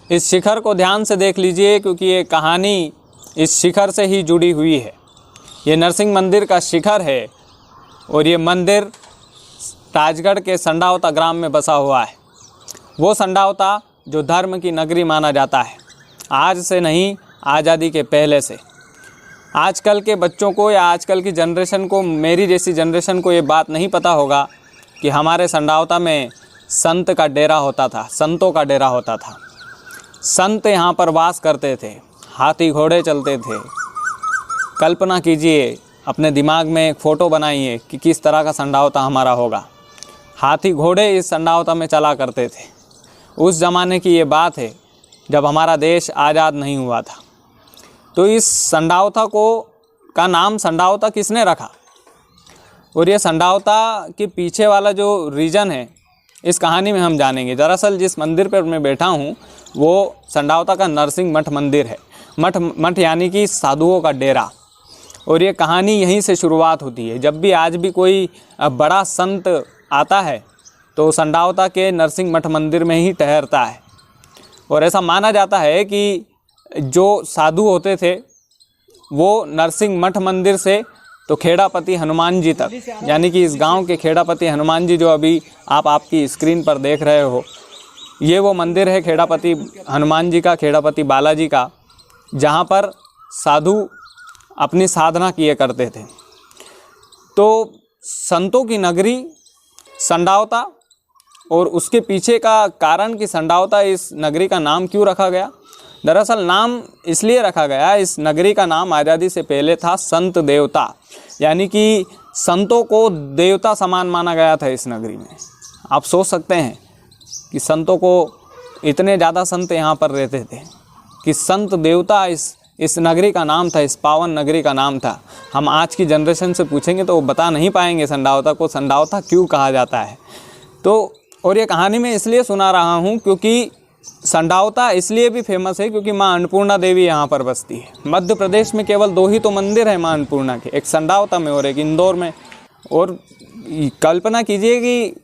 इस शिखर को ध्यान से देख लीजिए, क्योंकि ये कहानी इस शिखर से ही जुड़ी हुई है। ये नरसिंह मंदिर का शिखर है और ये मंदिर राजगढ़ के संडावता ग्राम में बसा हुआ है। वो संडावता जो धर्म की नगरी माना जाता है, आज से नहीं, आज़ादी के पहले से। आजकल के बच्चों को या आजकल की जनरेशन को, मेरी जैसी जनरेशन को ये बात नहीं पता होगा कि हमारे संडावता में संत का डेरा होता था, संतों का डेरा होता था। संत यहाँ पर वास करते थे, हाथी घोड़े चलते थे। कल्पना कीजिए, अपने दिमाग में एक फ़ोटो बनाइए कि किस तरह का संडावता हमारा होगा। हाथी घोड़े इस संडावता में चला करते थे। उस ज़माने की ये बात है जब हमारा देश आज़ाद नहीं हुआ था। तो इस संडावता का नाम संडावता किसने रखा, और ये संडावता के पीछे वाला जो रीज़न है इस कहानी में हम जानेंगे। दरअसल जिस मंदिर पर मैं बैठा हूँ वो संडावता का नरसिंह मठ मंदिर है। मठ यानी कि साधुओं का डेरा। और ये कहानी यहीं से शुरुआत होती है। जब भी आज भी कोई बड़ा संत आता है तो संडावता के नरसिंह मठ मंदिर में ही ठहरता है। और ऐसा माना जाता है कि जो साधु होते थे वो नरसिंह मठ मंदिर से तो खेड़ापति हनुमान जी तक, यानी कि इस गांव के खेड़ापति हनुमान जी जो अभी आप आपकी स्क्रीन पर देख रहे हो, ये वो मंदिर है खेड़ापति हनुमान जी का, खेड़ापति बालाजी का, जहां पर साधु अपनी साधना किए करते थे। तो संतों की नगरी संडावता, और उसके पीछे का कारण कि संडावता इस नगरी का नाम क्यों रखा गया। दरअसल नाम इसलिए रखा गया, इस नगरी का नाम आज़ादी से पहले था संत देवता, यानी कि संतों को देवता समान माना गया था इस नगरी में। आप सोच सकते हैं कि संतों को इतने ज़्यादा संत यहाँ पर रहते थे कि संत देवता इस नगरी का नाम था, इस पावन नगरी का नाम था। हम आज की जनरेशन से पूछेंगे तो वो बता नहीं पाएंगे संडावता को संडावता क्यों कहा जाता है। तो और ये कहानी मैं इसलिए सुना रहा हूँ क्योंकि संडावता इसलिए भी फेमस है क्योंकि माँ अन्नपूर्णा देवी यहाँ पर बसती है। मध्य प्रदेश में केवल 2 ही तो मंदिर हैं माँ अन्नपूर्णा के, एक संडावता में और एक इंदौर में। और कल्पना कीजिए कि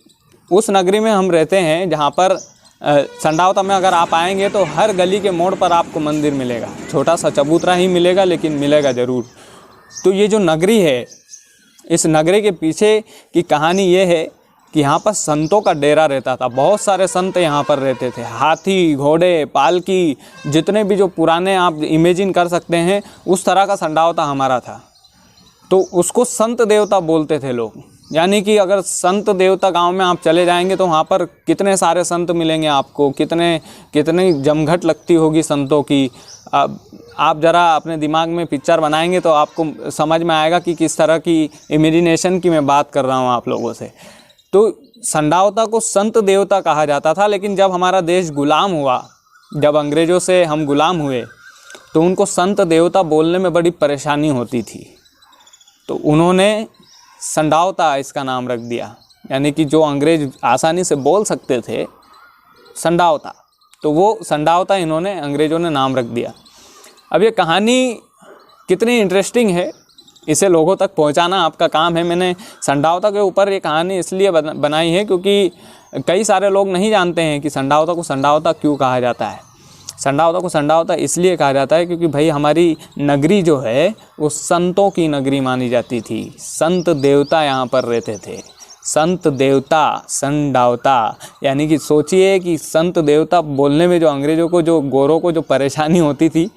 उस नगरी में हम रहते हैं जहाँ पर संडावता में अगर आप आएंगे तो हर गली के मोड़ पर आपको मंदिर मिलेगा। छोटा सा चबूतरा ही मिलेगा, लेकिन मिलेगा ज़रूर। तो ये जो नगरी है, इस नगरी के पीछे की कहानी ये है कि यहाँ पर संतों का डेरा रहता था। बहुत सारे संत यहाँ पर रहते थे। हाथी घोड़े पालकी, जितने भी जो पुराने आप इमेजिन कर सकते हैं, उस तरह का संडावता हमारा था। तो उसको संत देवता बोलते थे लोग। यानी कि अगर संत देवता गांव में आप चले जाएंगे तो वहाँ पर कितने सारे संत मिलेंगे आपको, कितनी जमघट लगती होगी संतों की। आप ज़रा अपने दिमाग में पिक्चर बनाएंगे तो आपको समझ में आएगा कि किस तरह की इमेजिनेशन की मैं बात कर रहा हूँ आप लोगों से। तो संडावता को संत देवता कहा जाता था। लेकिन जब हमारा देश गुलाम हुआ, जब अंग्रेज़ों से हम गुलाम हुए, तो उनको संत देवता बोलने में बड़ी परेशानी होती थी। तो उन्होंने संडावता इसका नाम रख दिया, यानी कि जो अंग्रेज़ आसानी से बोल सकते थे संडावता, तो वो संडावता इन्होंने अंग्रेज़ों ने नाम रख दिया। अब ये कहानी कितनी इंटरेस्टिंग है, इसे लोगों तक पहुंचाना आपका काम है। मैंने संडावता के ऊपर ये कहानी इसलिए बनाई है क्योंकि कई सारे लोग नहीं जानते हैं कि संडावता को संडावता क्यों कहा जाता है। संडावता को संडावता इसलिए कहा जाता है क्योंकि भाई हमारी नगरी जो है वो संतों की नगरी मानी जाती थी। संत देवता यहाँ पर रहते थे। संत देवता संडावता, यानी कि सोचिए कि संत देवता बोलने में जो अंग्रेज़ों को, जो गोरों को जो परेशानी होती थी,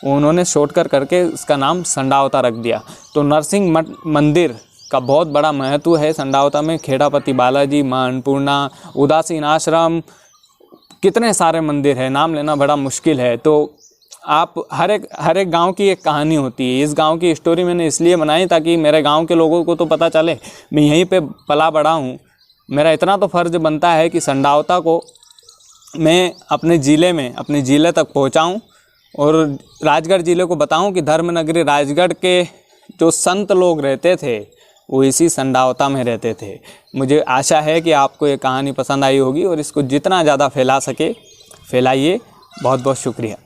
उन्होंने शॉर्टकट करके इसका नाम संडावता रख दिया। तो नरसिंह मठ मंदिर का बहुत बड़ा महत्व है संडावता में। खेड़ापति बालाजी, माँ अन्नपूर्णा, उदासीन आश्रम, कितने सारे मंदिर हैं, नाम लेना बड़ा मुश्किल है। तो आप हर एक गांव की एक कहानी होती है। इस गांव की स्टोरी मैंने इसलिए बनाई ताकि मेरे गांव के लोगों को तो पता चले। मैं यहीं पे पला बड़ा हूँ। मेरा इतना तो फ़र्ज़ बनता है कि संडावता को मैं अपने ज़िले तक पहुँचाऊँ और राजगढ़ ज़िले को बताऊं कि धर्मनगरी राजगढ़ के जो संत लोग रहते थे वो इसी संडावता में रहते थे। मुझे आशा है कि आपको ये कहानी पसंद आई होगी और इसको जितना ज़्यादा फैला सके फैलाइए। बहुत बहुत शुक्रिया।